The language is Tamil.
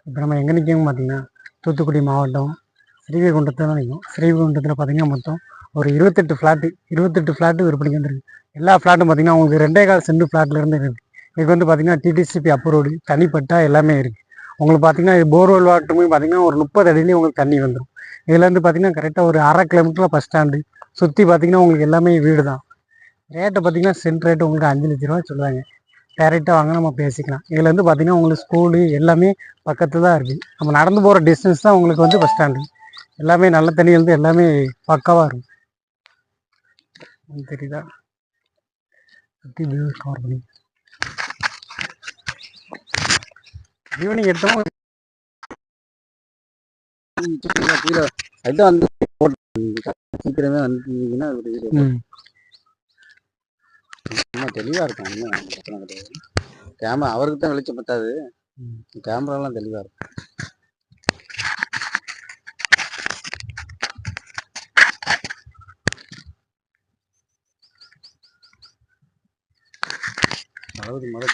இப்போ நம்ம எங்கே நிற்கோம் பார்த்தீங்கன்னா தூத்துக்குடி மாவட்டம் ஸ்ரீவைகுண்டத்தில் தான் நிற்கும். ஸ்ரீவைகுண்டத்தில் பார்த்தீங்கன்னா மொத்தம் ஒரு 28 ஃப்ளாட்டு விற்பனைக்கு வந்துருக்கு. எல்லா ஃப்ளாட்டும் பார்த்தீங்கன்னா உங்களுக்கு 2.25 சென்ட் ஃப்ளாட்லேருந்து இருக்குது. இதுக்கு வந்து பார்த்தீங்கன்னா டிடிசிபி அப்ரூவ்டு தனிப்பட்டா எல்லாமே இருக்குது. உங்களுக்கு பார்த்தீங்கன்னா இது போர்வெல் வாட்டருமே பார்த்தீங்கன்னா ஒரு 30 அடியிலேயே உங்களுக்கு தண்ணி வந்துடும். இதுலேருந்து பார்த்தீங்கன்னா கரெக்டாக ஒரு 1/2 கிலோமீட்டரில் பஸ் ஸ்டாண்டு சுற்றி பார்த்தீங்கன்னா உங்களுக்கு எல்லாமே வீடு தான். ரேட்டை பார்த்தீங்கன்னா சென்ட் ரேட்டு உங்களுக்கு 5 லட்ச ரூபா சொல்லுவாங்க. டேரெக்டாக வாங்க நம்ம பேசிக்கலாம். இதில் வந்து பார்த்தீங்கன்னா உங்களுக்கு ஸ்கூலு எல்லாமே பக்கத்தில் தான் இருக்குது. நம்ம நடந்து போகிற டிஸ்டன்ஸ் தான் உங்களுக்கு வந்து பஸ் ஸ்டாண்டு. எல்லாமே நல்ல தண்ணியிலேருந்து எல்லாமே பக்காவாக இருக்கும். தெரியுதா? சுற்றி வியூ கவர் பண்ணி ஈவினிங் எடுத்தோம் கீழே அதுதான் வந்து சீக்கிரமே வந்துட்டீங்கன்னா சும்மா தெளிவாக இருக்கும். ஒன்றும் பிரச்சனை கிடையாது. கேமரா அவருக்கு தான் வெளிச்சம் பத்தாது, கேமராலாம் தெளிவாக இருக்கும். அதாவது மழை